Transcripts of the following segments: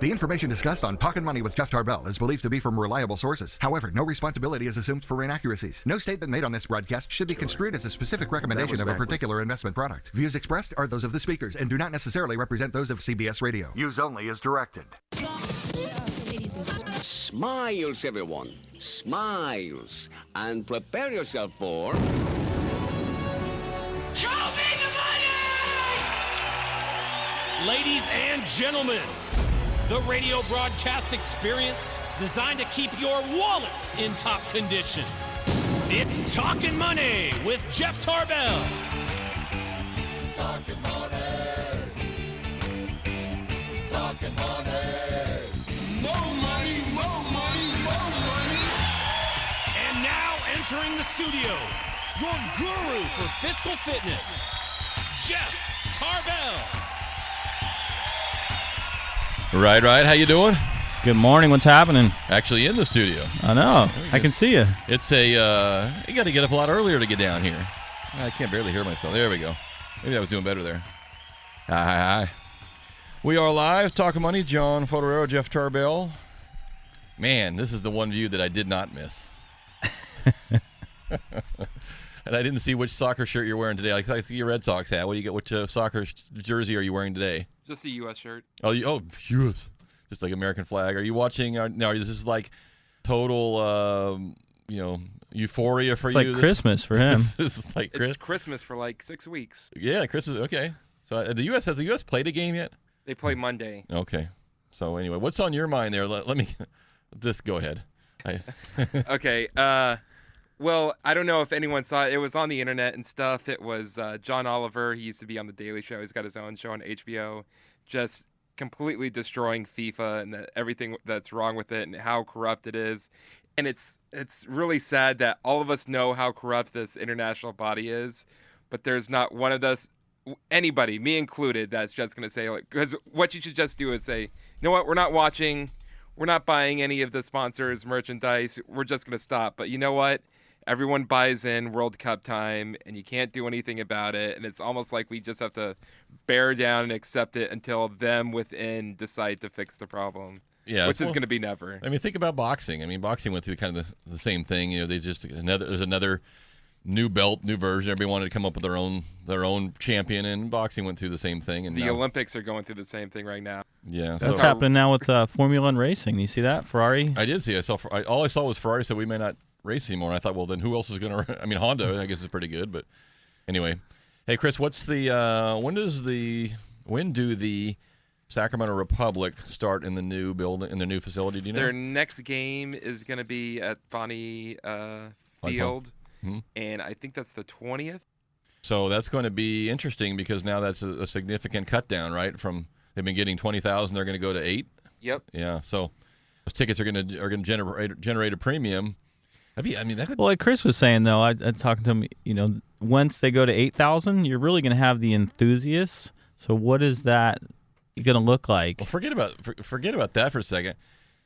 The information discussed on Talkin' Money with Jeff Tarbell is believed to be from reliable sources. However, no responsibility is assumed for inaccuracies. No statement made on this broadcast should be construed as a specific recommendation of a particular investment product. Views expressed are those of the speakers and do not necessarily represent those of CBS Radio. Use only as directed. Smiles, everyone. Smiles. And prepare yourself for... Show me the money! Ladies and gentlemen, the radio broadcast experience designed to keep your wallet in top condition. It's Talkin' Money with Jeff Tarbell. Talkin' money. Talkin' money. More money, more money, more money. And now entering the studio, your guru for fiscal fitness, Jeff Tarbell. Right. How you doing? Good morning. What's happening? Actually in the studio. I know. I can see you. It's you got to get up a lot earlier to get down here. I can't barely hear myself. There we go. Maybe I was doing better there. Hi. We are live. Talkin' Money. John Fodorero, Jeff Tarbell. Man, this is the one view that I did not miss. And I didn't see which soccer shirt you're wearing today. I see your Red Sox hat. What do you get? Which soccer jersey are you wearing today? Just the U.S. shirt. Oh, U.S. Just like American flag. Are you watching? No, this is like total, euphoria for it's you. It's like Christmas for him. This is like It's Christmas for like 6 weeks. Yeah, Christmas. Okay. So has the U.S. played a game yet? They play Monday. Okay. So anyway, what's on your mind there? Let me just go ahead. Okay. Well, I don't know if anyone saw it. It was on the internet and stuff. It was John Oliver. He used to be on The Daily Show. He's got his own show on HBO, just completely destroying FIFA and everything that's wrong with it and how corrupt it is. And it's really sad that all of us know how corrupt this international body is, but there's not one of us, anybody, me included, that's just going to say, like, because what you should just do is say, you know what, we're not watching, we're not buying any of the sponsors' merchandise, we're just going to stop. But you know what? Everyone buys in World Cup time, and you can't do anything about it. And it's almost like we just have to bear down and accept it until them within decide to fix the problem. Yeah, which is going to be never. I mean, think about boxing. I mean, boxing went through kind of the same thing. You know, there's another new belt, new version. Everybody wanted to come up with their own champion, and boxing went through the same thing. And the Olympics are going through the same thing right now. Yeah, that's happening now with Formula One racing. You see that Ferrari? I did see. All I saw was Ferrari said we may not race anymore. And I thought, well, then who else is going to? I mean, Honda, I guess, is pretty good. But anyway, hey, Chris, what's the when do the Sacramento Republic start in the new building, in their new facility? Do you know? Their next game is going to be at Bonnie Field, and I think that's the 20th. So that's going to be interesting because now that's a significant cut down, right? From they've been getting 20,000, they're going to go to 8. Yep. Yeah. So those tickets are going to generate a premium. Well, like Chris was saying, though, I talking to him, once they go to 8,000, you're really going to have the enthusiasts. So what is that going to look like? Well, forget about that for a second.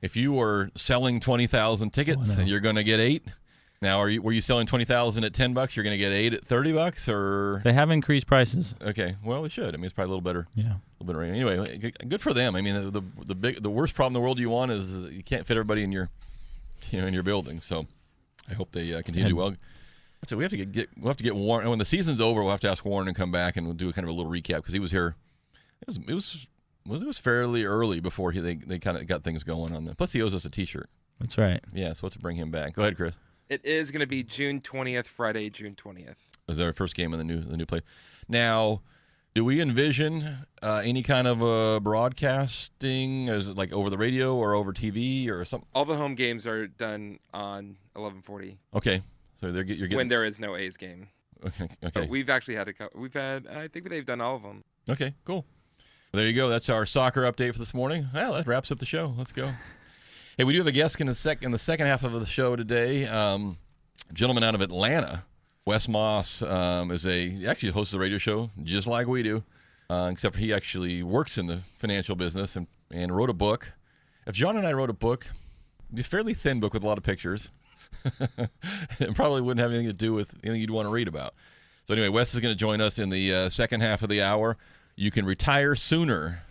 If you were selling 20,000 tickets and you're going to get 8, now were you selling 20,000 at $10? You're going to get 8 at $30, or they have increased prices. Okay, well they should. I mean, it's probably a little better. Yeah, a little bit. Anyway, good for them. I mean, the worst problem in the world you want is you can't fit everybody in your building. So I hope they continue to do well. So we'll have to get Warren when the season's over. We'll have to ask Warren to come back and we'll do kind of a little recap because he was here. It was fairly early before they kind of got things going on. Plus, he owes us a T-shirt. That's right. Yeah, so let's bring him back. Go ahead, Chris. It is going to be June 20th, Friday, June 20th. Is our first game in the new place? Now, do we envision any kind of broadcasting, as like over the radio or over TV or something? All the home games are done on 1140. Okay, so you're getting when there is no A's game. Okay. But we've actually had I think they've done all of them. Okay, cool. Well, there you go. That's our soccer update for this morning. Well, that wraps up the show. Let's go. Hey, we do have a guest in the second half of the show today. A gentleman out of Atlanta, Wes Moss, actually hosts a radio show just like we do, except for he actually works in the financial business and wrote a book. If John and I wrote a book, it'd be a fairly thin book with a lot of pictures. It probably wouldn't have anything to do with anything you'd want to read about. So anyway, Wes is going to join us in the second half of the hour. You can retire sooner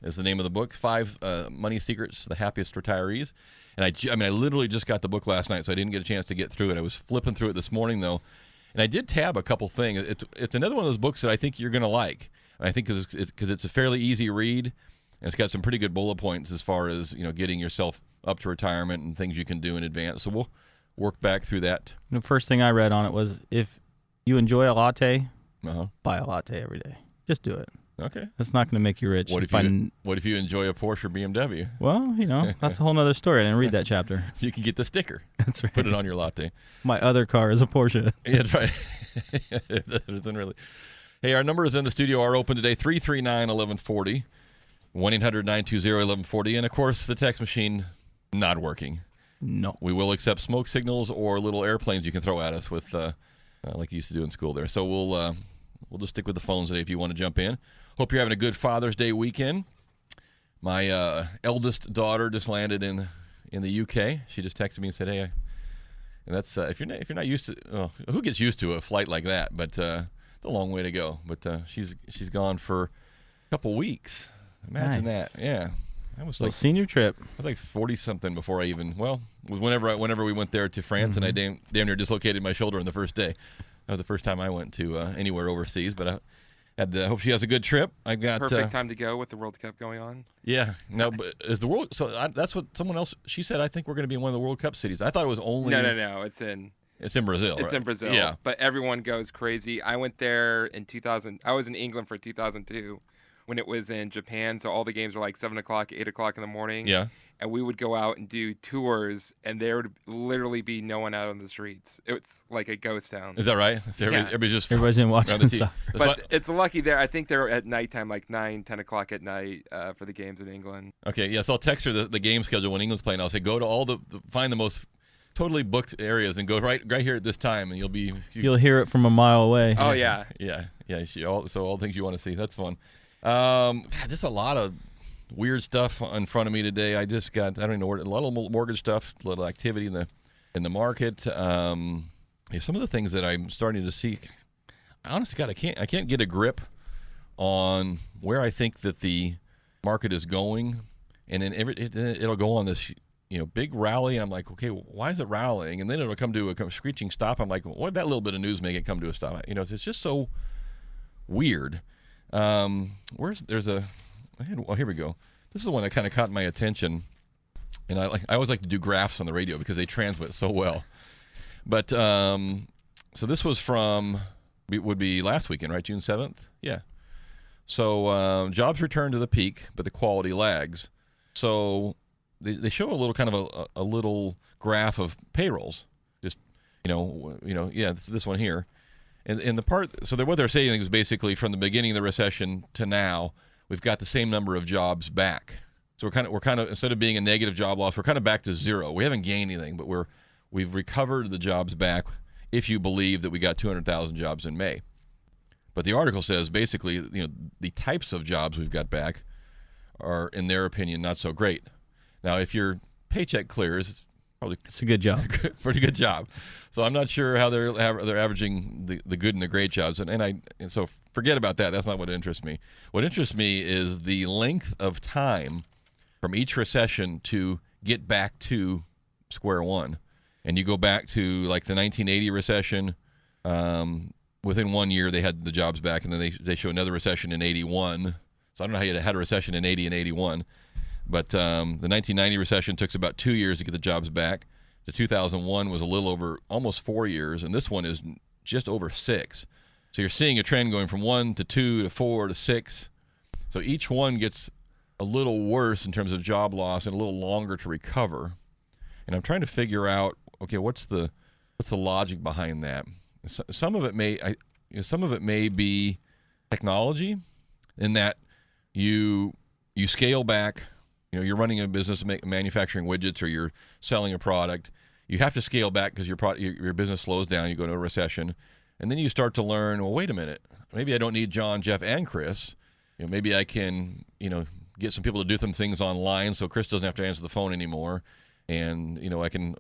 is the name of the book. 5 Money Secrets, the Happiest Retirees. And I literally just got the book last night, so I didn't get a chance to get through it. I was flipping through it this morning, though, and I did tab a couple things. It's another one of those books that I think you're going to like. I think because it's a fairly easy read, and it's got some pretty good bullet points as far as getting yourself up to retirement and things you can do in advance. So we'll work back through that. The first thing I read on it was if you enjoy a latte, Uh-huh. buy a latte every day. Just do it. Okay. That's not going to make you rich. What if you enjoy a Porsche or BMW? Well, that's a whole other story. I didn't read that chapter. You can get the sticker. That's right. Put it on your latte. My other car is a Porsche. Yeah, that's right. It doesn't really. Hey, our numbers in the studio are open today, 339-1140, 1-800-920-1140, and, of course, the text machine not working. No. We will accept smoke signals or little airplanes you can throw at us with, like you used to do in school there. So we'll just stick with the phones today if you want to jump in. Hope you're having a good Father's Day weekend. My eldest daughter just landed in the UK. She just texted me and said, "Hey," and that's if you're not used to, who gets used to a flight like that? But it's a long way to go. But she's gone for a couple weeks. Imagine Nice. that. Yeah, that was Little like senior trip. I was like 40 something before I even whenever we went there to France, and I damn near dislocated my shoulder on the first day. That was the first time I went to anywhere overseas, but I hope she has a good trip. I got Perfect time to go with the World Cup going on. Yeah, no, but is the world? So that's what someone else. She said, I think we're going to be in one of the World Cup cities. I thought it was only. No. It's in Brazil. It's right? in Brazil. Yeah, But everyone goes crazy. I went there in 2000. I was in England for 2002 when it was in Japan. So all the games were like 7 o'clock, 8 o'clock in the morning. Yeah. And we would go out and do tours, and there would literally be no one out on the streets. It's like a ghost town. Is that right? So everybody's in watching around the TV. stuff. But it's lucky there. I think they're at nighttime, like 9, 10 o'clock at night for the games in England. Okay, yeah. So I'll text her the game schedule when England's playing. I'll say go to find the most totally booked areas and go right here at this time, and You'll hear it from a mile away. Oh yeah. Yeah. All the things you want to see. That's fun. Just a lot of weird stuff in front of me today. I just got, I don't even know where, a lot of mortgage stuff, a little activity in the market. Some of the things that I'm starting to see, honestly, God, I can't get a grip on where I think that the market is going, and then it'll go on this big rally, and I'm like, okay, why is it rallying? And then it'll come to a screeching stop. I'm like, what did that little bit of news make it come to a stop? It's just so weird. Here we go. This is the one that kind of caught my attention, and I always like to do graphs on the radio because they transmit so well. But so this was would be last weekend, right? June 7th? Yeah. So jobs return to the peak, but the quality lags. So they show a little kind of a little graph of payrolls. Just this one here. And the part, so what they're saying is basically from the beginning of the recession to now, we've got the same number of jobs back. So we're kind of instead of being a negative job loss, we're kind of back to zero. We haven't gained anything, but we've recovered the jobs back. If you believe that we got 200,000 jobs in May, but the article says basically, the types of jobs we've got back are, in their opinion, not so great. Now, if your paycheck clears, it's a good job. Pretty good job. So I'm not sure how they're averaging the good and the great jobs, and so forget about that. That's not what interests me. What interests me is the length of time from each recession to get back to square one. And you go back to like the 1980 recession. Within 1 year, they had the jobs back, and then they show another recession in 81. So I don't know how you had a recession in 80 and 81. But the 1990 recession took us about 2 years to get the jobs back. The 2001 was a little over almost 4 years, and this one is just over 6. So you're seeing a trend going from 1 to 2 to 4 to 6. So each one gets a little worse in terms of job loss and a little longer to recover. And I'm trying to figure out, okay, what's the logic behind that? Some of it may be technology, in that you scale back. You're running a business manufacturing widgets, or you're selling a product. You have to scale back because your business slows down. You go into a recession, and then you start to learn, well, wait a minute, maybe I don't need John, Jeff, and Chris. Maybe I can get some people to do some things online, so Chris doesn't have to answer the phone anymore, and I can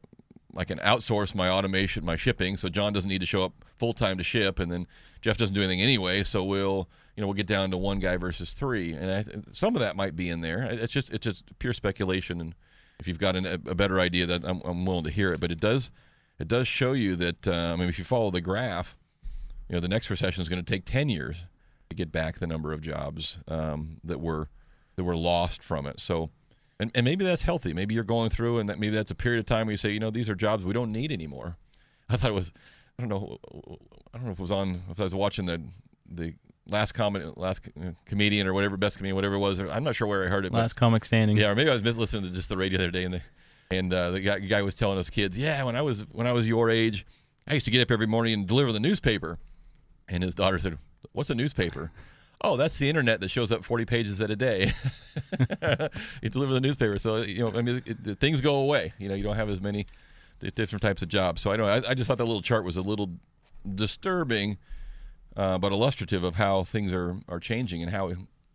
outsource my automation, my shipping, so John doesn't need to show up full time to ship, and then Jeff doesn't do anything anyway, so we'll we'll get down to one guy versus three, and some of that might be in there. It's just pure speculation, and if you've got a better idea, that I'm willing to hear it. But it does show you that if you follow the graph, the next recession is going to take 10 years to get back the number of jobs that were lost from it. So, and maybe that's healthy. Maybe you're going through, and maybe that's a period of time where you say, these are jobs we don't need anymore. I thought it was, I don't know if it was on, if I was watching the last comedian or whatever, best comedian, whatever it was. I'm not sure where I heard it. Last comic standing. Yeah, or maybe I was listening to just the radio the other day, and the guy was telling us kids, when I was your age, I used to get up every morning and deliver the newspaper. And his daughter said, "What's a newspaper?" "Oh, that's the internet that shows up 40 pages a day." You deliver the newspaper, so things go away. You don't have as many different types of jobs. So I just thought that little chart was a little disturbing, but illustrative of how things are changing and how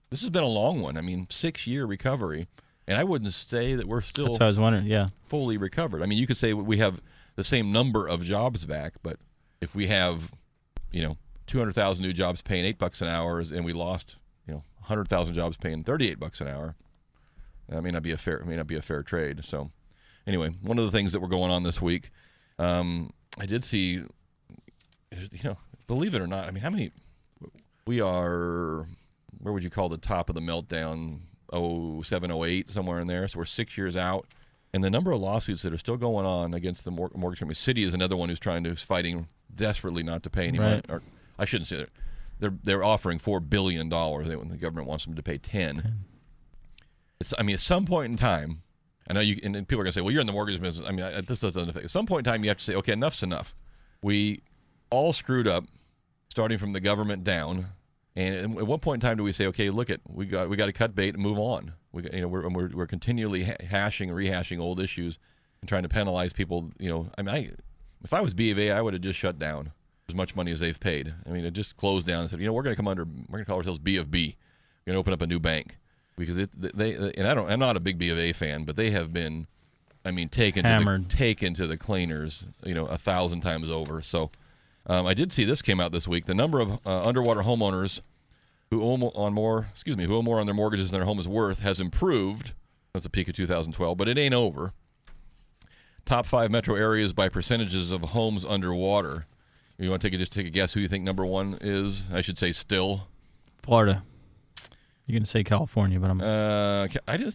this has been a long one. 6-year recovery, and I wouldn't say that we're still. That's what I was wondering. Yeah, fully recovered. You could say we have the same number of jobs back, but if we have 200,000 new jobs paying $8 an hour, and we lost 100,000 jobs paying $38 an hour, that may not be a fair trade. So anyway, one of the things that were going on this week, I did see, believe it or not, how many we are, where would you call the top of the meltdown, 07, 08, somewhere in there. So we're 6 years out, and the number of lawsuits that are still going on against the mortgage company. Citi is another one who's fighting desperately not to pay any money. Or I shouldn't say that. They're offering $4 billion when the government wants them to pay 10. It's at some point in time, I know you, and people are gonna say, well, you're in the mortgage business. This doesn't affect. At some point in time, you have to say, okay, enough's enough. We all screwed up, starting from the government down. And at what point in time do we say, okay, we got to cut bait and move on? We're continually rehashing old issues and trying to penalize people. If I was B of A, I would have just shut down as much money as they've paid. It just closed down and said, we're going to call ourselves B of B. We're going to open up a new bank, because I'm not a big B of A fan, but they have been, taken to the cleaners, 1,000 times over. So I did see this came out this week. The number of underwater homeowners who owe more on their mortgages than their home is worth has improved. That's a peak of 2012, but it ain't over. Top 5 metro areas by percentages of homes underwater. You want to take a guess who you think number one is? I should say still. Florida. You're going to say California, but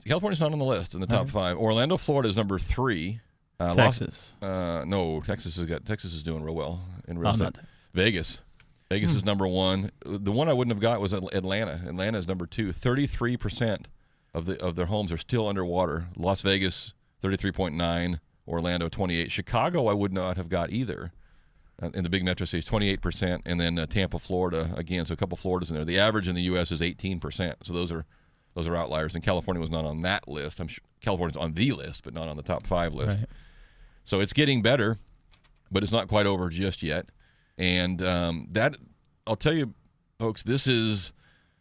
California's not on the list in the top 5. Orlando, Florida is number 3. Texas. No, Texas is doing real well in real estate. Vegas is number 1. The one I wouldn't have got was Atlanta. Atlanta is number 2. 33% of their homes are still underwater. Las Vegas, 33.9. Orlando, 28. Chicago, I would not have got either. In the big metro cities, 28%, and then Tampa, Florida, again, so a couple Floridas in there. The average in the U.S. is 18%, so those are outliers. And California was not on that list. I'm sure California's on the list, but not on the top 5 list. Right. So it's getting better, but it's not quite over just yet. And that, I'll tell you, folks, this is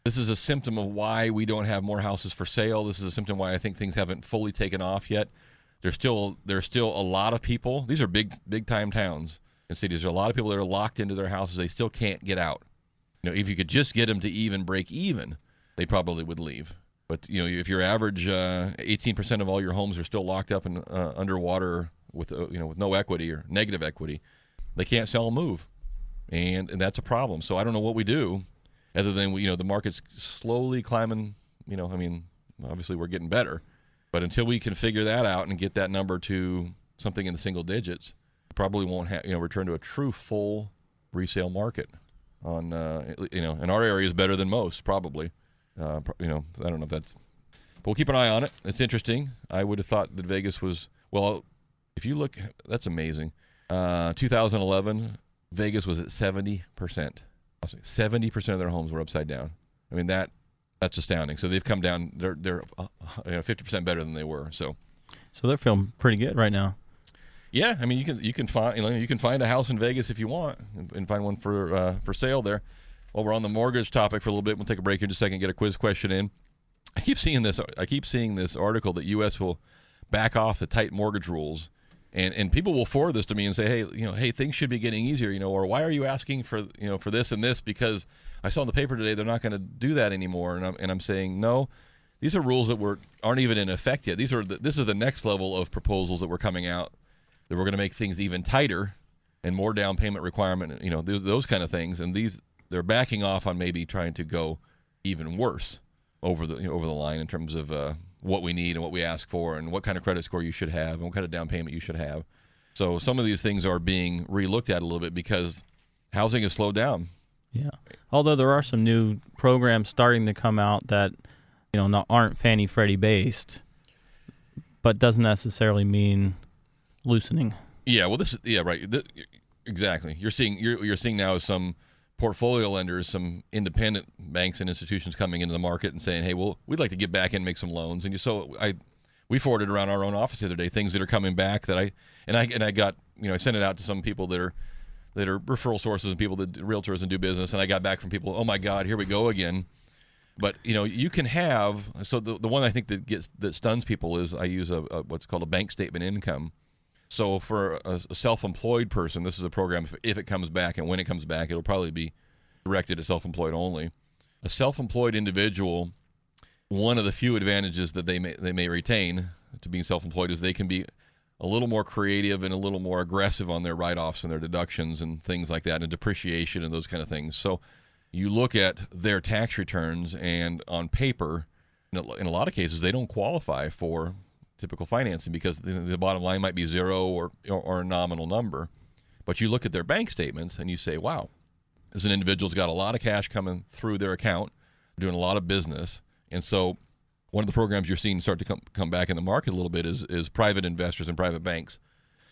a symptom of why we don't have more houses for sale. This is a symptom why I think things haven't fully taken off yet. There's still a lot of people. These are big time towns and cities. There are a lot of people that are locked into their houses. They still can't get out. If you could just get them to even break even, they probably would leave. But if your average 18% of all your homes are still locked up in underwater with with no equity or negative equity, they can't sell or move, and that's a problem. So I don't know what we do, other than the market's slowly climbing. Obviously we're getting better. But until we can figure that out and get that number to something in the single digits, probably won't return to a true full resale market. In our area is better than most, probably. I don't know if that's, but we'll keep an eye on it. It's interesting. I would have thought that Vegas was, well, if you look, that's amazing. 2011, Vegas was at 70%. 70% of their homes were upside down. That's astounding. So they've come down. They're 50% better than they were. So they're feeling pretty good right now. Yeah, you can find a house in Vegas if you want and find one for sale there. While we're on the mortgage topic for a little bit, we'll take a break here in just a second. Get a quiz question in. I keep seeing this article that U.S. will back off the tight mortgage rules And people will forward this to me and say, hey, things should be getting easier, or why are you asking for this and this? Because I saw in the paper today they're not going to do that anymore. And I'm saying, no, these are rules that aren't even in effect yet. This is the next level of proposals that were coming out, that we're going to make things even tighter and more down payment requirement, those kind of things. And they're backing off on maybe trying to go even worse over the line in terms of what we need and what we ask for and what kind of credit score you should have and what kind of down payment you should have. So some of these things are being re-looked at a little bit because housing has slowed down. Yeah. Although there are some new programs starting to come out that, aren't Fannie Freddie based, but doesn't necessarily mean loosening. Yeah. Well, right. Exactly. You're seeing now some portfolio lenders, some independent banks and institutions coming into the market and saying, hey, well, we'd like to get back in and make some loans. And we forwarded around our own office the other day things that are coming back that I got, I sent it out to some people that are referral sources and people that realtors and do business. And I got back from people, oh my God, here we go again. But you can have, so the one I think that stuns people is I use a what's called a bank statement income. So for a self-employed person, this is a program, if it comes back, and when it comes back, it'll probably be directed at self-employed only. A self-employed individual, one of the few advantages that they may retain to being self-employed is they can be a little more creative and a little more aggressive on their write-offs and their deductions and things like that, and depreciation and those kind of things. So you look at their tax returns, and on paper, in a lot of cases, they don't qualify for typical financing because the bottom line might be zero or a nominal number. But you look at their bank statements and you say, wow, this an individual's got a lot of cash coming through their account, doing a lot of business. And so one of the programs you're seeing start to come back in the market a little bit is private investors and private banks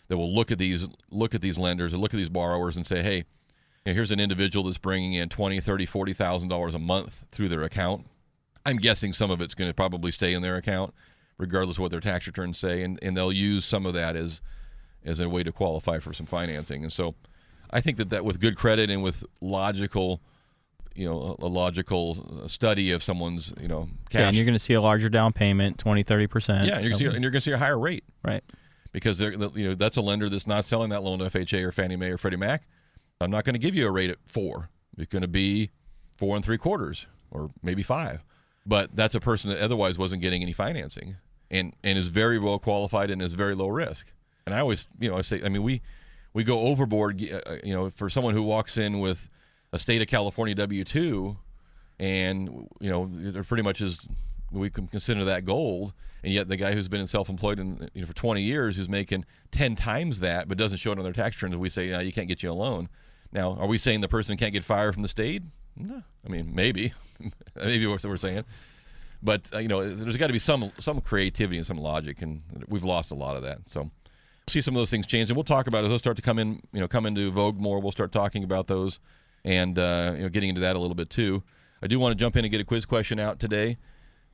that will look at these lenders and look at these borrowers and say, hey, here's an individual that's bringing in $20,000, $30,000, $40,000 a month through their account. I'm guessing some of it's going to probably stay in their account, regardless of what their tax returns say, and they'll use some of that as a way to qualify for some financing. And so I think that with good credit and with logical, a logical study of someone's, cash. Yeah, and you're going to see a larger down payment, 20-30%. Yeah, and you're going to see a higher rate. Right. Because that's a lender that's not selling that loan to FHA or Fannie Mae or Freddie Mac. I'm not going to give you a rate at 4. It's going to be 4 3/4 or maybe 5. But that's a person that otherwise wasn't getting any financing and is very well qualified and is very low risk. And I always, I say, we go overboard, for someone who walks in with a state of California W-2 and, they're pretty much we can consider that gold. And yet the guy who's been in self-employed for 20 years who's making 10 times that but doesn't show it on their tax returns, we say, you can't get you a loan. Now, are we saying the person can't get fired from the state? No. I mean, maybe. Maybe what we're saying. But, there's got to be some creativity and some logic, and we've lost a lot of that. So we'll see some of those things change, and we'll talk about it. They'll start to come into vogue more. We'll start talking about those and, getting into that a little bit too. I do want to jump in and get a quiz question out today.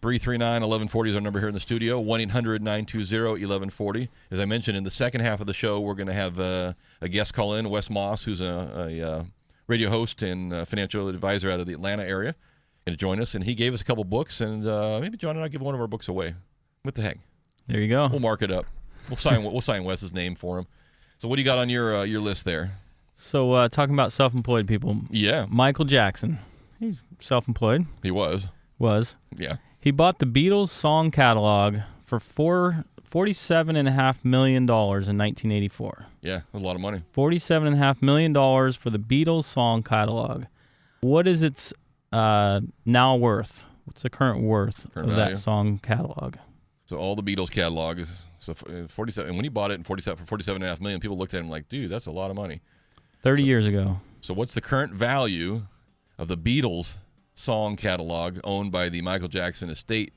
339-1140 is our number here in the studio, 1-800-920-1140. As I mentioned, in the second half of the show, we're going to have a guest call in, Wes Moss, who's a radio host and financial advisor out of the Atlanta area, going to join us. And he gave us a couple books, and maybe John and I give one of our books away. What the heck? There you go. We'll mark it up. We'll sign Wes's name for him. So what do you got on your list there? So talking about self-employed people. Yeah. Michael Jackson. He's self-employed. He was. Yeah. He bought the Beatles song catalog for $47.5 million in 1984. Yeah, a lot of money. $47.5 million for the Beatles song catalog. What is its now worth? What's the current worth of value. that song catalog? So all the Beatles catalog, so 47. And when he bought it for $47.5 million, people looked at him like, dude, that's a lot of money. 30 years ago. So what's the current value of the Beatles song catalog owned by the Michael Jackson estate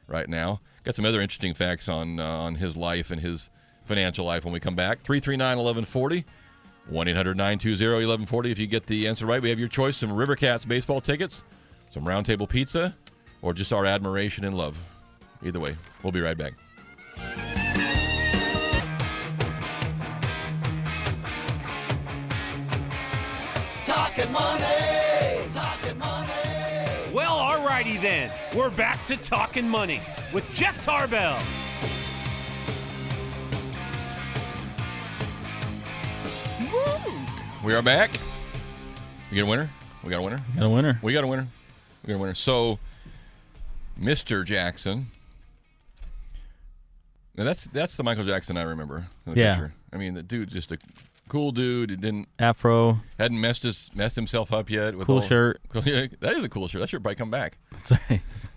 right now? Got some other interesting facts on his life and his financial life when we come back. 339-1140, 1-800-920-1140. If you get the answer right, we have your choice: some River Cats baseball tickets, some Round Table pizza, or just our admiration and love. Either way, we'll be right back. Talkin' money, talkin' money. Well, alrighty then. We're back to Talkin' Money with Jeff Tarbell. We are back. We get a winner? We got a winner? Got a winner. We got a winner. We got a winner. So, Mr. Jackson. Now that's the Michael Jackson I remember. In the picture. I mean, the dude, just a cool dude. He didn't Afro. Hadn't messed himself up yet. With Cool shirt. That is a cool shirt. That shirt might come back. That's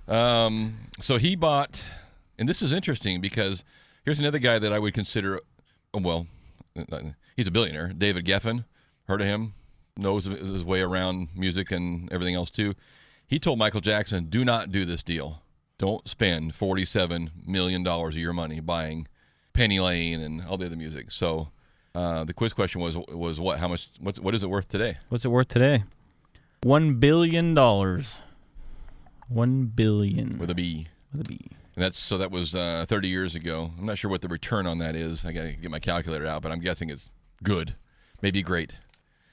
right. So he bought, and this is interesting because here's another guy that I would consider, well, he's a billionaire. David Geffen, heard of him? Knows his way around music and everything else too. He told Michael Jackson, do not do this deal. Don't spend $47 million of your money buying Penny Lane and all the other music. So the quiz question was what? How much? What is it worth today? What's it worth today? $1 billion. $1 billion. With a B. With a B. And that was 30 years ago. I'm not sure what the return on that is. I got to get my calculator out, but I'm guessing it's good, maybe great.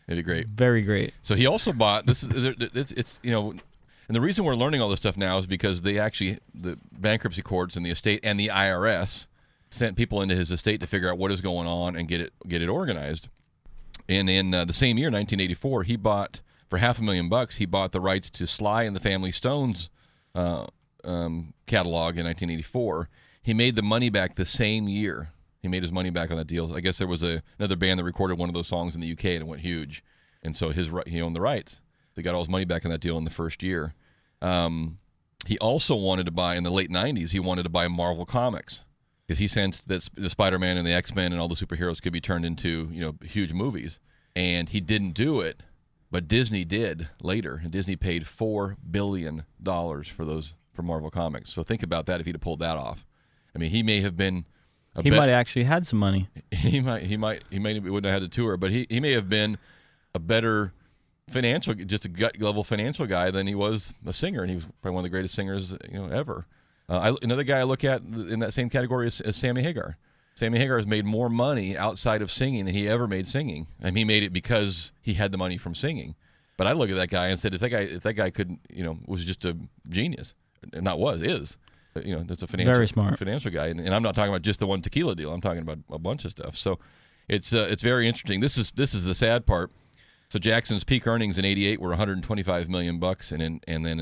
Maybe great. Very great. So he also bought this. It's and the reason we're learning all this stuff now is because the bankruptcy courts and the estate and the IRS sent people into his estate to figure out what is going on and get it organized. And in the same year, 1984, he bought for $500,000. He bought the rights to Sly and the Family Stones catalog in 1984. He made the money back the same year. He made his money back on that deal. I guess there was another band that recorded one of those songs in the UK and it went huge. And so he owned the rights. They got all his money back on that deal in the first year. He also wanted to buy, in the late 90s, he wanted to buy Marvel Comics because he sensed that the Spider-Man and the X-Men and all the superheroes could be turned into huge movies. And he didn't do it, but Disney did later. And Disney paid $4 billion for Marvel Comics. So think about that if he'd have pulled that off. I mean, he may have been... He might have actually had some money. He wouldn't have had to tour, but he may have been a better just a gut level financial guy than he was a singer, and he was probably one of the greatest singers ever. Another guy I look at in that same category is Sammy Hagar. Sammy Hagar has made more money outside of singing than he ever made singing, and he made it because he had the money from singing. But I look at that guy and said, if that guy couldn't, was just a genius, is. That's a very smart financial guy, and I'm not talking about just the one tequila deal. I'm talking about a bunch of stuff. So it's very interesting. This is the sad part. So Jackson's peak earnings in '88 were $125 million, and then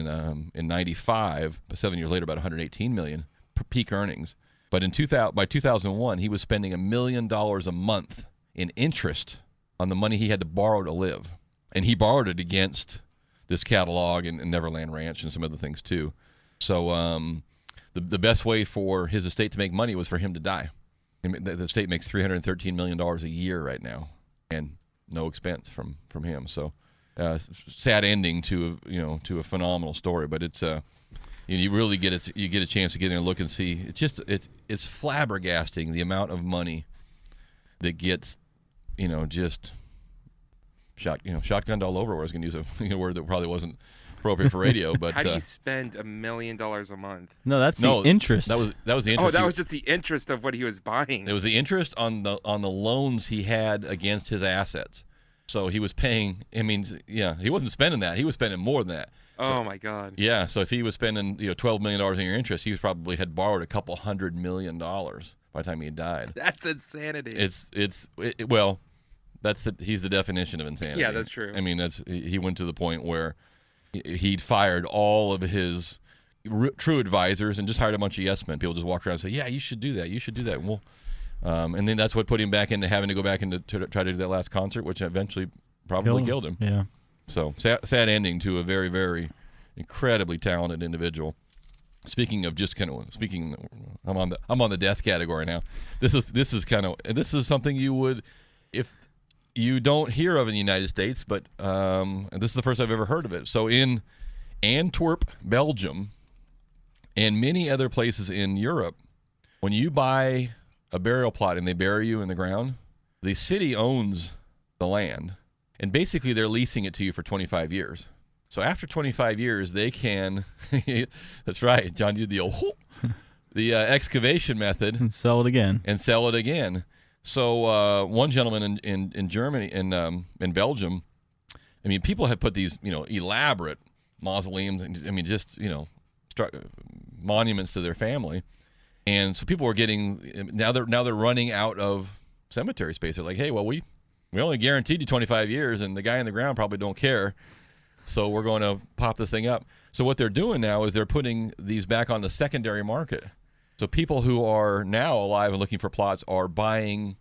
in '95, 7 years later, about $118 million peak earnings. But by 2001, he was spending $1 million a month in interest on the money he had to borrow to live, and he borrowed it against this catalog and Neverland Ranch and some other things too. So the best way for his estate to make money was for him to die. The estate makes $313 million a year right now, and no expense from him. So sad ending to a phenomenal story. But it's you really get a chance to get in and look and see. It's flabbergasting the amount of money that gets just shotgunned all over. I was going to use a word that probably wasn't appropriate for radio, but how do you spend $1 million a month? No, that's the interest. That was the interest. Oh, that was just the interest of what he was buying. It was the interest on the loans he had against his assets. So he was paying. I mean, he wasn't spending that. He was spending more than that. Oh my God. Yeah. So if he was spending $12 million in your interest, he was probably had borrowed $200 million by the time he died. That's insanity. Well, he's the definition of insanity. Yeah, that's true. I mean, he went to the point where he'd fired all of his true advisors and just hired a bunch of yes men. People just walk around and say, "Yeah, you should do that. You should do that." And then that's what put him back into having to go back into to try to do that last concert, which eventually probably killed him. Yeah. So sad ending to a very, very incredibly talented individual. Speaking of I'm on the death category now. This is something you would, if you don't hear of in the United States, but and this is the first I've ever heard of it. So in Antwerp, Belgium, and many other places in Europe, when you buy a burial plot and they bury you in the ground, the city owns the land, and basically they're leasing it to you for 25 years. So after 25 years, they can, that's right, John, you did the excavation method. And sell it again. So one gentleman in Germany, in Belgium, I mean, people have put these, elaborate mausoleums, I mean, just, monuments to their family. And so people were getting, now they're running out of cemetery space. They're like, hey, well, we We only guaranteed you 25 years, and the guy in the ground probably don't care. So we're going to pop this thing up. So what they're doing now is they're putting these back on the secondary market. So people who are now alive and looking for plots are buying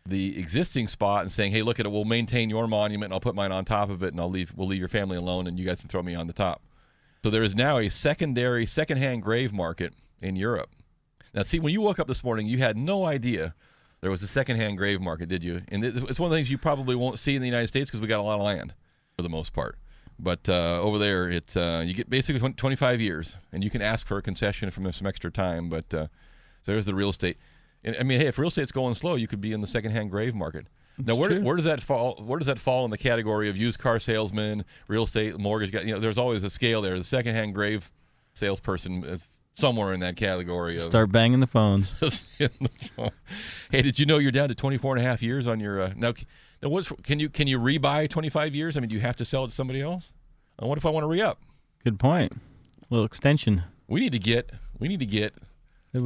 the existing spot and saying, hey, look at it, we'll maintain your monument, and I'll put mine on top of it, and we'll leave your family alone, and you guys can throw me on the top. So there is now a secondhand grave market in Europe. Now, see, when you woke up this morning, you had no idea there was a secondhand grave market, did you? And it's one of the things you probably won't see in the United States because we got a lot of land for the most part. But over there, it's you get basically 25 years, and you can ask for a concession from some extra time. But so there's the real estate. And, I mean, hey, if real estate's going slow, you could be in the secondhand grave market. Now, where does that fall? Where does that fall in the category of used car salesman, real estate, mortgage? There's always a scale there. The secondhand grave salesperson is somewhere in that category. Start banging the phones. Hey, did you know you're down to 24 and a half years on your now? Can you rebuy 25 years? I mean, do you have to sell it to somebody else? What if I want to re-up? Good point. A little extension. We need to get. We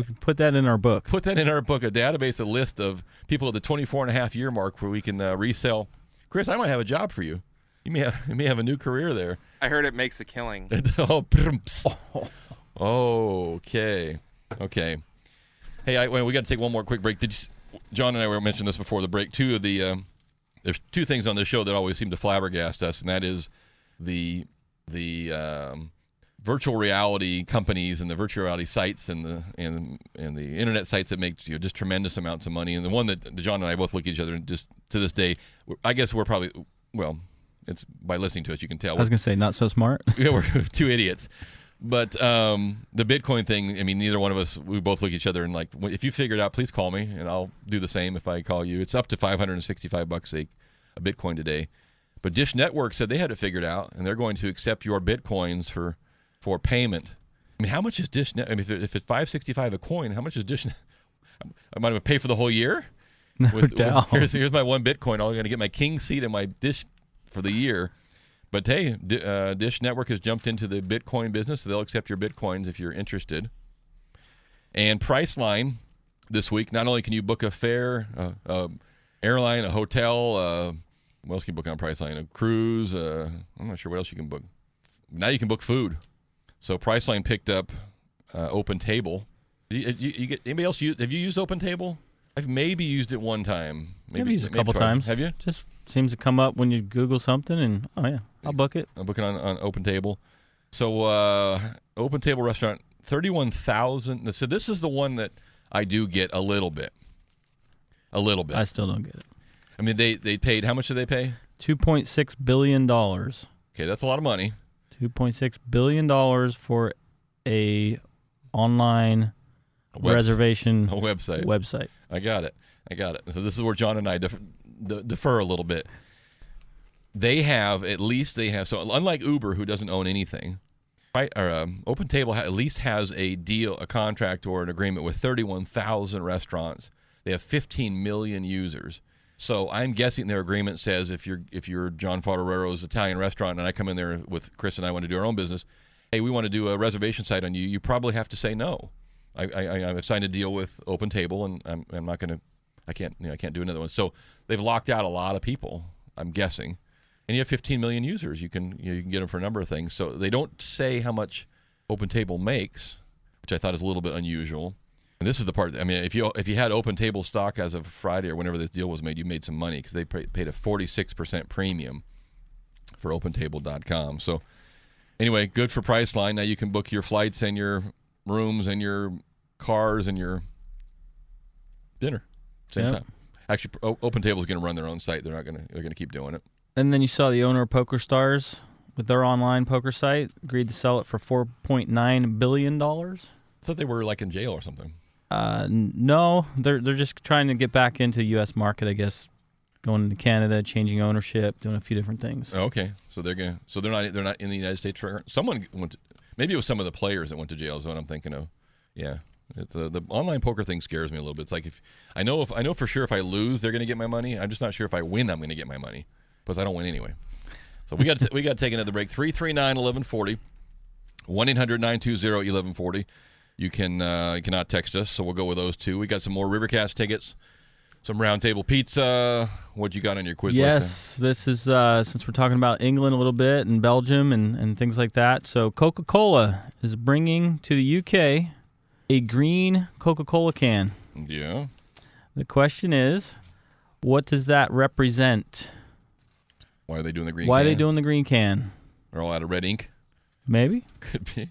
can put that in our book. Put that in our book, a database, a list of people at the 24 and a half year mark where we can resell. Chris, I might have a job for you. You may have a new career there. I heard it makes a killing. Okay. Hey, we got to take one more quick break. John and I were mentioning this before the break. There's two things on this show that always seem to flabbergast us, and that is the virtual reality companies and the virtual reality sites and the internet sites that make just tremendous amounts of money. And the one that John and I both look at each other and just to this day, I guess we're probably, well, it's by listening to us you can tell. I was going to say not so smart. Yeah, we're two idiots. But the Bitcoin thing, I mean, neither one of us, we both look at each other and like, if you figure it out, please call me, and I'll do the same if I call you. It's up to $565 a Bitcoin today. But Dish Network said they had it figured out, and they're going to accept your Bitcoins for payment. I mean, how much is Dish Net? I mean, if it's $565 a coin, how much is Dish Net? I might have pay for the whole year? No doubt. Here's my one Bitcoin. I'm going to get my king seat and my Dish for the year. But hey, Dish Network has jumped into the Bitcoin business, so they'll accept your Bitcoins if you're interested. And Priceline this week, not only can you book a fare, airline, a hotel, what else can you book on Priceline? A cruise, I'm not sure what else you can book. Now you can book food. So Priceline picked up Open Table. Anybody else have you used Open Table? I've maybe used it one time. I've used it a couple times. Have you? Just seems to come up when you Google something, and I'll book it. I'll book it on Open Table. So Open Table restaurant, 31,000. So this is the one that I do get a little bit. I still don't get it. I mean, they paid. How much did they pay? $2.6 billion. Okay, that's a lot of money. $2.6 billion for a online reservation website. I got it. So this is where John and I defer a little bit. They have, so unlike Uber, who doesn't own anything, right? Or Open Table at least has a deal, a contract, or an agreement with 31,000 restaurants. They have 15 million users. So I'm guessing their agreement says if you're John Fotorero's Italian restaurant and I come in there with Chris and I want to do our own business, hey, we want to do a reservation site on you. You probably have to say no. I've signed a deal with Open Table, and I'm not going to. I can't do another one. So they've locked out a lot of people, I'm guessing. And you have 15 million users. You can get them for a number of things. So they don't say how much Open Table makes, which I thought is a little bit unusual. And this is the part. I mean, if you had Open Table stock as of Friday or whenever this deal was made, you made some money because they paid a 46% premium for OpenTable.com. So anyway, good for Priceline. Now you can book your flights and your rooms and your cars and your dinner same time. Actually, Open Table is going to run their own site. They're going to keep doing it. And then you saw the owner of Poker Stars with their online poker site agreed to sell it for $4.9 billion. I thought they were like in jail or something. No, they're just trying to get back into the U.S. market, I guess. Going into Canada, changing ownership, doing a few different things. Oh, okay, so they're not in the United States. Someone went. Maybe it was some of the players that went to jail. Is what I'm thinking of. Yeah, the online poker thing scares me a little bit. It's like if I know for sure if I lose, they're going to get my money. I'm just not sure if I win, I'm going to get my money because I don't win anyway. So we got to take another break. 339-1140, 1-800-920-1140. You cannot text us, so we'll go with those two. We got some more Rivercast tickets some round table pizza. What you got on your quiz list? Yes, this is since we're talking about England a little bit and Belgium and things like that. So Coca-Cola is bringing to the UK a green Coca-Cola can. Yeah. The question is, what does that represent? Why are they doing the green Why can? are they doing the green can? They're all out of red ink? Maybe. Could be.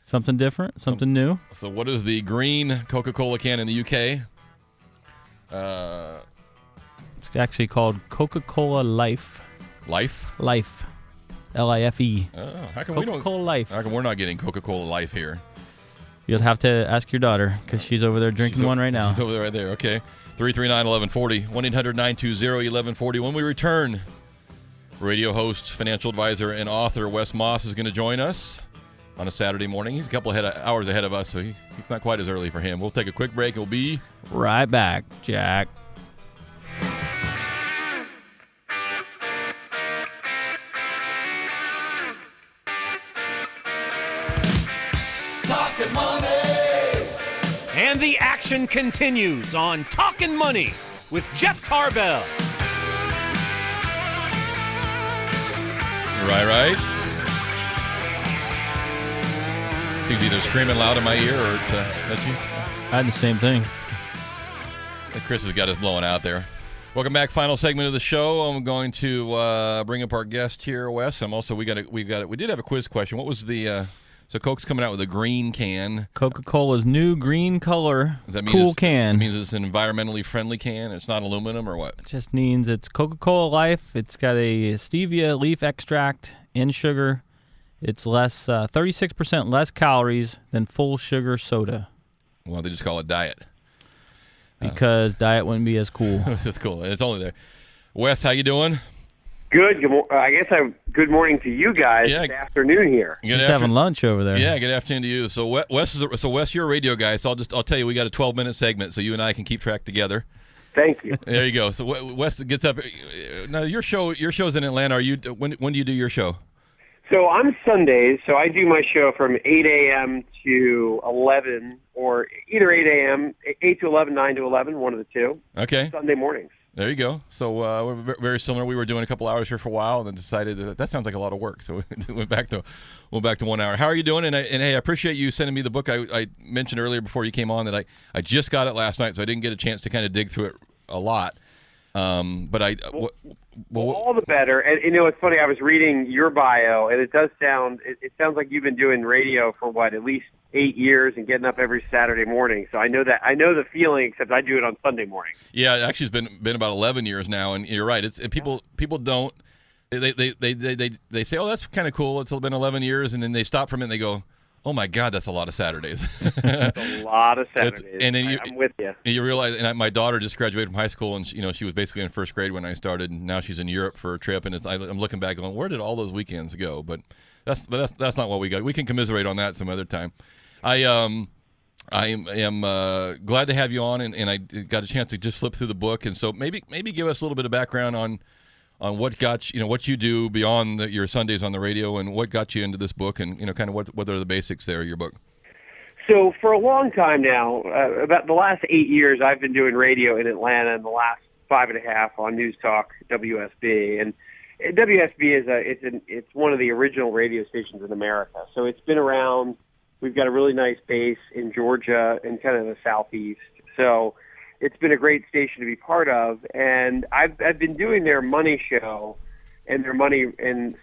Something different? Something new? So what is the green Coca-Cola can in the UK? It's actually called Coca-Cola Life. Life? Life. L-I-F-E. Oh, how come we don't? Coca-Cola Life. How come we're not getting Coca-Cola Life here? You'll have to ask your daughter because she's over there drinking one right now. She's over there, right there. Okay. 339-1140. 1-800-920-1140. When we return, radio host, financial advisor, and author Wes Moss is going to join us on a Saturday morning. He's a couple hours ahead of us, so he's not quite as early for him. We'll take a quick break. We'll be right back, Jack. Talking money. And the action continues on Talkin' Money with Jeff Tarbell. right. He's either screaming loud in my ear or it's that's you. I had the same thing. Chris has got us blowing out there. Welcome back. Final segment of the show. I'm going to bring up our guest here, Wes. We did have a quiz question. What was the so Coke's coming out with a green can. Coca-Cola's new green color Does that mean cool can. It means it's an environmentally friendly can. It's not aluminum or what? It just means it's Coca-Cola Life. It's got a stevia leaf extract and sugar. It's 36% less calories than full sugar soda. Well, they just call it diet. Because diet wouldn't be as cool. That's cool. It's only there. Wes, how you doing? Good. I guess good morning to you guys. Yeah. It's afternoon here. Just having lunch over there. Yeah, good afternoon to you. So Wes, you're a radio guy, so I'll tell you, we got a 12-minute segment, so you and I can keep track together. Thank you. There you go. So Wes gets up. Now your show's in Atlanta. Are you? When do you do your show? So I'm Sundays, so I do my show from 8 a.m. to 11, or either 8 a.m., 8 to 11, 9 to 11, one of the two. Okay. Sunday mornings. There you go. So we're very similar. We were doing a couple hours here for a while, and then decided that sounds like a lot of work. So we went back to 1 hour. How are you doing? And hey, I appreciate you sending me the book. I mentioned earlier before you came on that I just got it last night, so I didn't get a chance to kind of dig through it a lot. But all the better. And it's funny. I was reading your bio, and it does sound. It sounds like you've been doing radio for at least 8 years, and getting up every Saturday morning. So I know the feeling. Except I do it on Sunday morning. Yeah, actually, it's been about 11 years now, and you're right. People don't. They say, oh, that's kind of cool. It's been 11 years, and then they stop from it and they go, oh my God, that's a lot of Saturdays. It's a lot of Saturdays. I'm with you. And you realize, and my daughter just graduated from high school, and she was basically in first grade when I started, and now she's in Europe for a trip, and I'm looking back going, where did all those weekends go? But that's not what we got. We can commiserate on that some other time. I am glad to have you on, and I got a chance to just flip through the book, and so maybe give us a little bit of background on what got what you do beyond your Sundays on the radio, and what got you into this book, and kind of what are the basics there of your book. So for a long time now, about the last 8 years, I've been doing radio in Atlanta, and the last 5.5 on News Talk WSB. And WSB it's one of the original radio stations in America. So it's been around. We've got a really nice base in Georgia and kind of the southeast. So it's been a great station to be part of. And I've been doing their money show and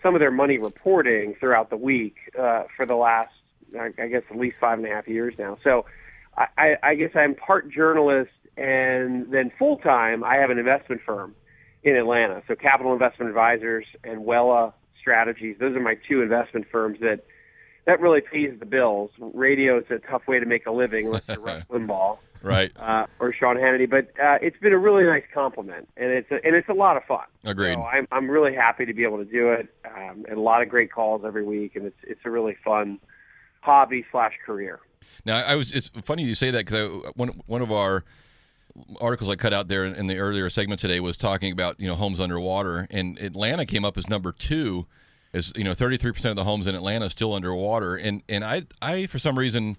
some of their money reporting throughout the week for the last, I guess, at least 5.5 years now. So I guess I'm part journalist, and then full-time I have an investment firm in Atlanta. So Capital Investment Advisors and Wella Strategies, those are my two investment firms that really pays the bills. Radio is a tough way to make a living unless you're Rush Limbaugh, right, or Sean Hannity. But it's been a really nice compliment, and it's a lot of fun. Agreed. So I'm really happy to be able to do it, and a lot of great calls every week, and it's a really fun hobby/career. Now, it's funny you say that, because one of our articles I cut out there in the earlier segment today was talking about homes underwater, and Atlanta came up as number 2. Is 33% of the homes in Atlanta still underwater, and I for some reason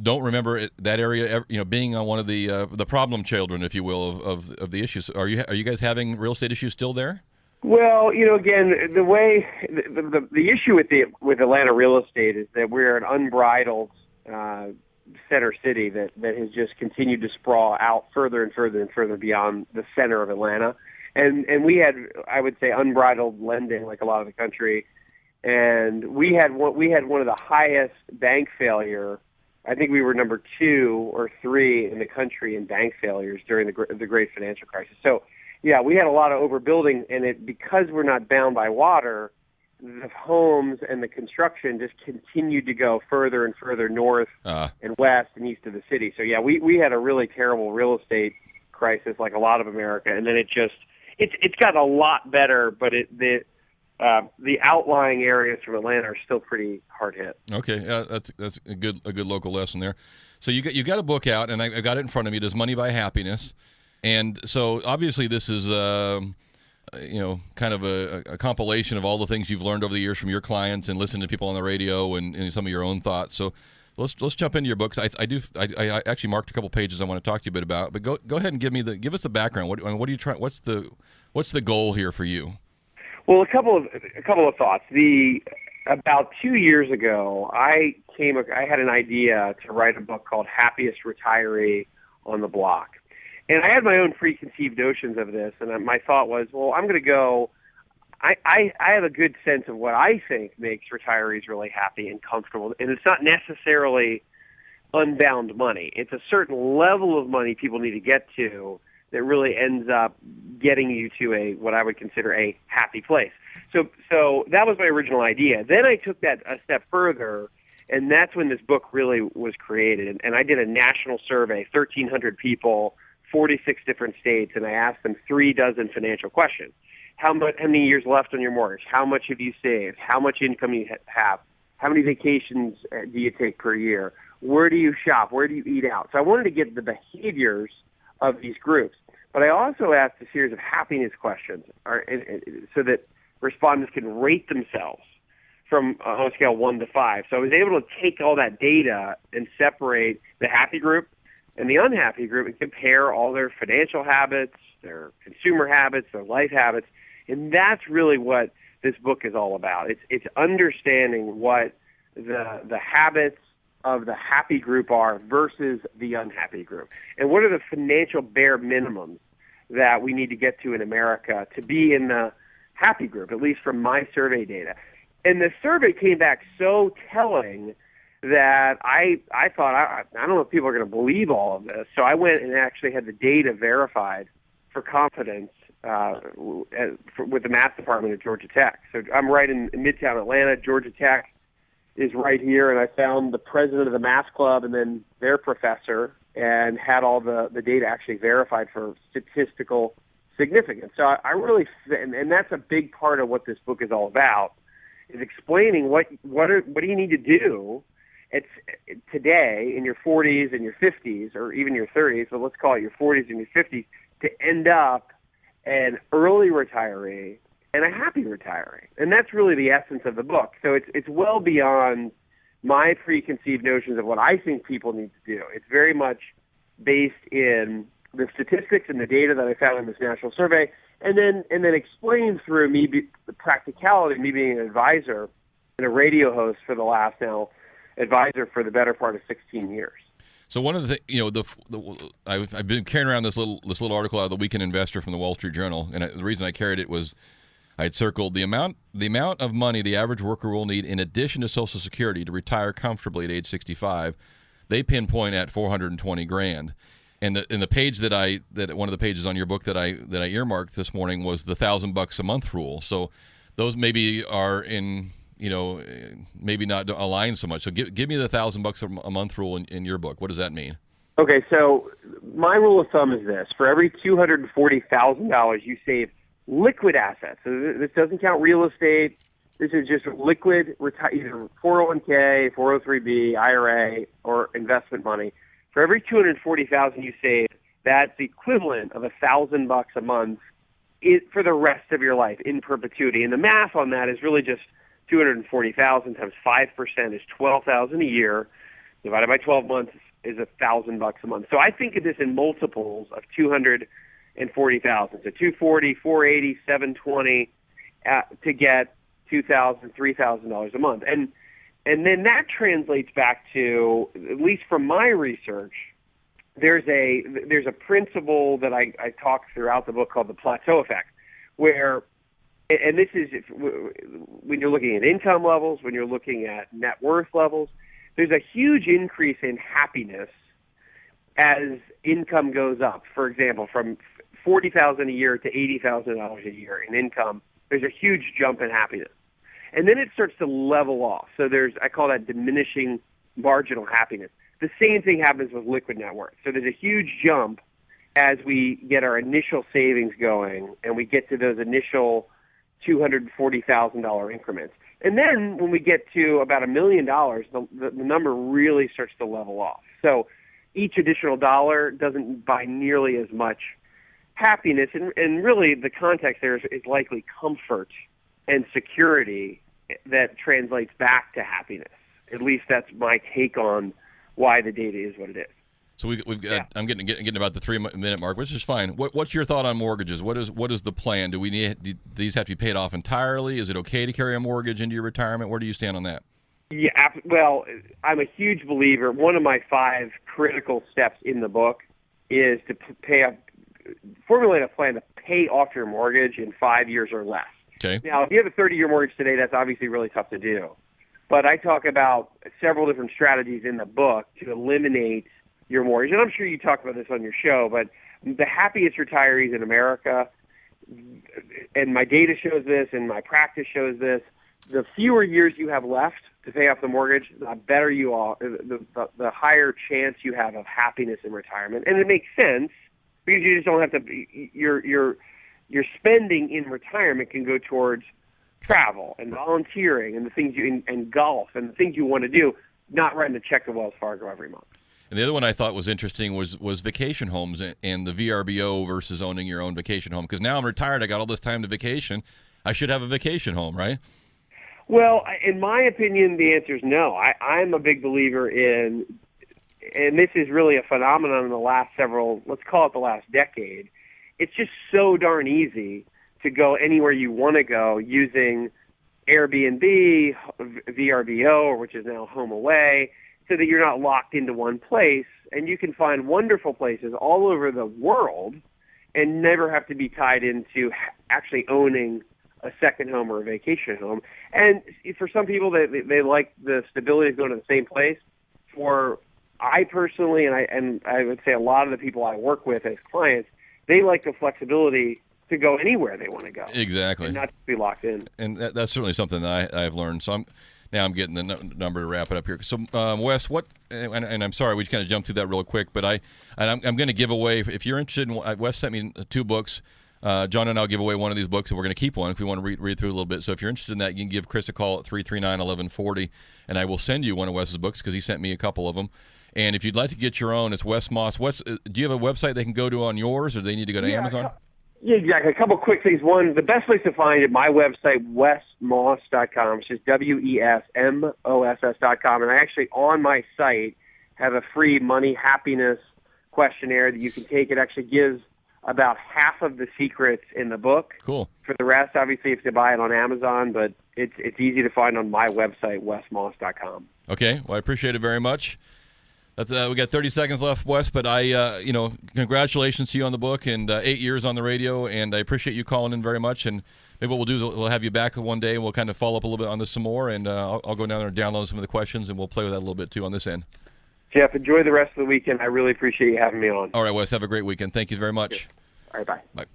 don't remember that area, being on one of the problem children, if you will, of the issues. Are you guys having real estate issues still there? Well, again, the issue with Atlanta real estate is that we're an unbridled center city that has just continued to sprawl out further and further and further beyond the center of Atlanta. And we had, I would say, unbridled lending like a lot of the country. And we had one of the highest bank failure. I think we were number 2 or 3 in the country in bank failures during the great financial crisis. So, yeah, we had a lot of overbuilding, and because we're not bound by water, the homes and the construction just continued to go further and further north and west and east of the city. So, yeah, we had a really terrible real estate crisis like a lot of America, and then it's gotten a lot better, but the outlying areas from Atlanta are still pretty hard hit. Okay, that's a good local lesson there. So you got a book out, and I got it in front of me. Does Money Buy Happiness? And so obviously this is kind of a compilation of all the things you've learned over the years from your clients and listening to people on the radio and some of your own thoughts. So let's jump into your books. I actually marked a couple pages I want to talk to you a bit about. But go ahead and give us the background. What are you trying? What's the goal here for you? Well, a couple of thoughts. About 2 years ago, I had an idea to write a book called Happiest Retiree on the Block. And I had my own preconceived notions of this, and my thought was, well, I'm going to go. I have a good sense of what I think makes retirees really happy and comfortable, and it's not necessarily unbound money. It's a certain level of money people need to get to that really ends up getting you to what I would consider a happy place. So that was my original idea. Then I took that a step further, and that's when this book really was created. And I did a national survey, 1,300 people, 46 different states, and I asked them 36 financial questions. How many years left on your mortgage? How much have you saved? How much income you have? How many vacations do you take per year? Where do you shop? Where do you eat out? So I wanted to get the behaviors of these groups. But I also asked a series of happiness questions so that respondents can rate themselves from on a scale of 1 to 5. So I was able to take all that data and separate the happy group and the unhappy group and compare all their financial habits, their consumer habits, their life habits. And that's really what this book is all about. It's understanding what the habits of the happy group are versus the unhappy group. And what are the financial bare minimums that we need to get to in America to be in the happy group, at least from my survey data. And the survey came back so telling that I thought, I don't know if people are going to believe all of this. So I went and actually had the data verified for confidence with the math department at Georgia Tech. So I'm right in Midtown Atlanta. Georgia Tech is right here, and I found the president of the math club and then their professor and had all the data actually verified for statistical significance. So I really, and that's a big part of what this book is all about, is explaining what do you need to do today in your 40s and your 50s, or even your 30s, but let's call it your 40s and your 50s, to end up an early retiree and a happy retiree. And that's really the essence of the book. So it's well beyond my preconceived notions of what I think people need to do. It's very much based in the statistics and the data that I found in this national survey, and then explained through the practicality of me being an advisor and a radio host for the last advisor for the better part of 16 years. So one of the I've been carrying around this little article out of the Weekend Investor from the Wall Street Journal, and the reason I carried it was I had circled the amount of money the average worker will need in addition to Social Security to retire comfortably at age 65. They pinpoint at $420,000. And the page that one of the pages on your book that I earmarked this morning was the $1,000 a month rule. So those maybe are in maybe not aligned so much. So give me the $1,000 a month rule in your book. What does that mean? Okay, so my rule of thumb is this: for every $240,000 you save liquid assets. So this doesn't count real estate. This is just liquid, either 401k, 403b, IRA, or investment money. For every $240,000 you save, that's the equivalent of $1,000 a month for the rest of your life in perpetuity. And the math on that is really just $240,000 times 5% is $12,000 a year. divided by 12 months is $1,000 a month. So I think of this in multiples of 240,000. So 240, 480, 720 to get $2,000, $3,000 a month. And then that translates back to, at least from my research, there's a principle that I talk throughout the book called the plateau effect, where, and this is when you're looking at income levels, when you're looking at net worth levels, there's a huge increase in happiness as income goes up. For example, from $40,000 a year to $80,000 a year in income, there's a huge jump in happiness. And then it starts to level off. So I call that diminishing marginal happiness. The same thing happens with liquid net worth. So there's a huge jump as we get our initial savings going and we get to those initial $240,000 increments. And then when we get to about $1 million, the number really starts to level off. So each additional dollar doesn't buy nearly as much happiness. And really the context there is likely comfort and security that translates back to happiness. At least that's my take on why the data is what it is. So we've got, I'm getting about the 3-minute mark, which is fine. What's your thought on mortgages? What is the plan? Do these have to be paid off entirely? Is it okay to carry a mortgage into your retirement? Where do you stand on that? Yeah, well, I'm a huge believer. One of my 5 critical steps in the book is to formulate a plan to pay off your mortgage in 5 years or less. Okay. Now, if you have a 30-year mortgage today, that's obviously really tough to do. But I talk about several different strategies in the book to eliminate your mortgage. And I'm sure you talk about this on your show, but the happiest retirees in America, and my data shows this and my practice shows this, the fewer years you have left to pay off the mortgage, the better you are, the higher chance you have of happiness in retirement. And it makes sense because you just don't have to, your spending in retirement can go towards travel and volunteering and the things and golf and the things you want to do, not writing a check to Wells Fargo every month. And the other one I thought was interesting was vacation homes and the VRBO versus owning your own vacation home. Because now I'm retired, I got all this time to vacation. I should have a vacation home, right? Well, in my opinion, the answer is no. I'm a big believer in, and this is really a phenomenon in the last let's call it the last decade. It's just so darn easy to go anywhere you want to go using Airbnb, VRBO, which is now Home Away, so that you're not locked into one place, and you can find wonderful places all over the world and never have to be tied into actually owning a second home or a vacation home. And for some people, they like the stability of going to the same place. I personally, and I would say a lot of the people I work with as clients, they like the flexibility to go anywhere they want to go. Exactly. And not to be locked in. And that's certainly something that I've learned. So I'm getting the number to wrap it up here. So Wes, and I'm sorry we kind of jumped through that real quick, but I'm going to give away, if you're interested in, Wes sent me 2 books. John and I'll give away one of these books, and we're going to keep one if we want to read through a little bit. So if you're interested in that, you can give Chris a call at 339-1140, and I will send you one of Wes's books because he sent me a couple of them. And if you'd like to get your own, it's Wes Moss. Wes, do you have a website they can go to on yours, or do they need to go to Amazon? Yeah, exactly. A couple quick things. One, the best place to find it, my website, wesmoss.com. It's just WESMOSS.com. And I actually, on my site, have a free money happiness questionnaire that you can take. It actually gives about half of the secrets in the book. Cool. For the rest, obviously, you have to buy it on Amazon, but it's easy to find on my website, wesmoss.com. Okay. Well, I appreciate it very much. That's we got 30 seconds left, Wes, but congratulations to you on the book and 8 years on the radio, and I appreciate you calling in very much. And maybe what we'll do is we'll have you back one day, and we'll kind of follow up a little bit on this some more, and I'll go down there and download some of the questions, and we'll play with that a little bit, too, on this end. Jeff, enjoy the rest of the weekend. I really appreciate you having me on. All right, Wes, have a great weekend. Thank you very much. Sure. All right, bye. Bye.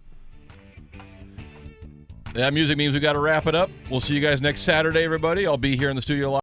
That music means we got to wrap it up. We'll see you guys next Saturday, everybody. I'll be here in the studio live.